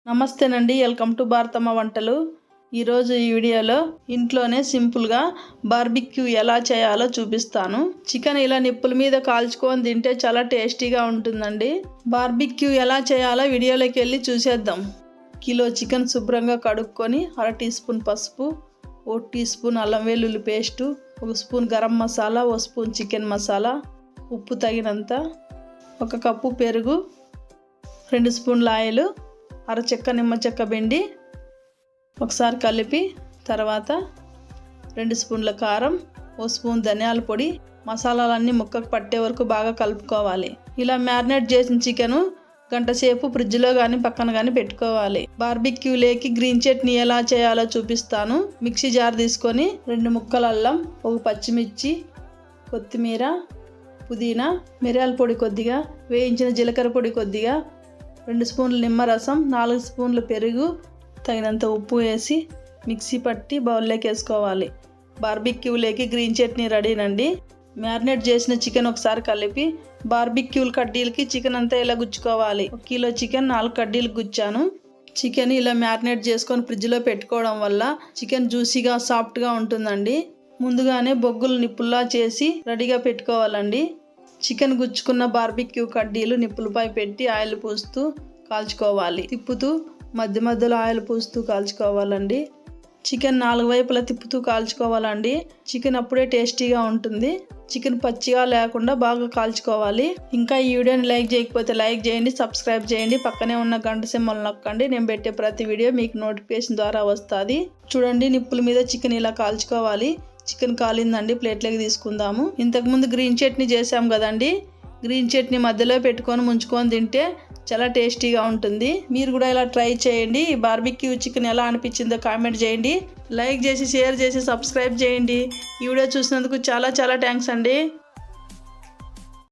నమస్తేనండి, welcome to Bharatamma వంటలు. ఈరోజు ఈ వీడియోలో ఇంట్లోనే సింపుల్గా బార్బిక్యూ ఎలా చేయాలో చూపిస్తాను. చికెన్ ఇలా నిప్పుల మీద కాల్చుకొని తింటే చాలా టేస్టీగా ఉంటుందండి. బార్బిక్యూ ఎలా చేయాలో వీడియోలోకి వెళ్ళి చూసేద్దాం. కిలో చికెన్ శుభ్రంగా కడుక్కొని 1/2 టీ స్పూన్ పసుపు, 1 టీ స్పూన్ అల్లం వెల్లుల్లి paste, 1 spoon garam masala, 1 spoon chicken masala, ఉప్పు తగినంత, 1 కప్పు పెరుగు, 2 స్పూన్ల ఆయిల్, అరచెక్క నిమ్మ చెక్క పిండి ఒకసారి కలిపి, తర్వాత 2 స్పూన్ల కారం, 1 స్పూన్ ధనియాల పొడి, మసాలాలన్నీ ముక్కకు పట్టే వరకు బాగా కలుపుకోవాలి. ఇలా మ్యారినేట్ చేసిన చికెను గంట సేపు ఫ్రిడ్జ్లో కానీ పక్కన కానీ పెట్టుకోవాలి. బార్బిక్యూలోకి గ్రీన్ చట్నీ ఎలా చేయాలో చూపిస్తాను. మిక్సీ జార్ తీసుకొని 2 ముక్కల అల్లం, 1 పచ్చిమిర్చి, కొత్తిమీర, పుదీనా, మిరియాల పొడి కొద్దిగా, వేయించిన జీలకర్ర పొడి కొద్దిగా, 2 స్పూన్ల నిమ్మరసం, 4 స్పూన్ల పెరుగు, తగినంత ఉప్పు వేసి మిక్సీ పట్టి బౌల్లోకి వేసుకోవాలి. బార్బిక్యూలోకి గ్రీన్ చట్నీ రెడీనండి. మ్యారినేట్ చేసిన చికెన్ ఒకసారి కలిపి బార్బిక్యూల కడ్డీలకి చికెన్ అంతా ఇలా గుచ్చుకోవాలి. 1 కిలో చికెన్ 4 కడ్డీలకు గుచ్చాను. చికెన్ ఇలా మ్యారినేట్ చేసుకొని ఫ్రిడ్జ్లో పెట్టుకోవడం వల్ల చికెన్ జ్యూసీగా సాఫ్ట్గా ఉంటుందండి. ముందుగానే బొగ్గులు నిప్పుల్లా చేసి రెడీగా పెట్టుకోవాలండి. చికెన్ గుచ్చుకున్న బార్బిక్యూ కడ్డీలు నిప్పులపై పెట్టి ఆయిల్ పూస్తూ కాల్చుకోవాలి. తిప్పుతూ మధ్య మధ్యలో ఆయిల్ పూస్తూ కాల్చుకోవాలండి. చికెన్ 4 వైపులా తిప్పుతూ కాల్చుకోవాలండి. చికెన్ అప్పుడే టేస్టీగా ఉంటుంది. చికెన్ పచ్చిగా లేకుండా బాగా కాల్చుకోవాలి. ఇంకా ఈ వీడియోని లైక్ చేయకపోతే లైక్ చేయండి, సబ్స్క్రైబ్ చేయండి, పక్కనే ఉన్న గంట సింబల్ నొక్కండి. నేను పెట్టే ప్రతి వీడియో మీకు నోటిఫికేషన్ ద్వారా వస్తుంది. చూడండి, నిప్పుల మీద చికెన్ ఇలా కాల్చుకోవాలి. చికెన్ కాలిందండి, ప్లేట్లోకి తీసుకుందాము. ఇంతకుముందు గ్రీన్ చట్నీ చేసాం కదండి. గ్రీన్ చట్నీ మధ్యలో పెట్టుకొని ముంచుకొని తింటే చాలా టేస్టీగా ఉంటుంది. మీరు కూడా ఇలా ట్రై చేయండి. బార్బిక్యూ చికెన్ ఎలా అనిపించిందో కామెంట్ చేయండి. లైక్ చేసి, షేర్ చేసి, సబ్స్క్రైబ్ చేయండి. ఈ వీడియో చూసినందుకు చాలా థ్యాంక్స్ అండి.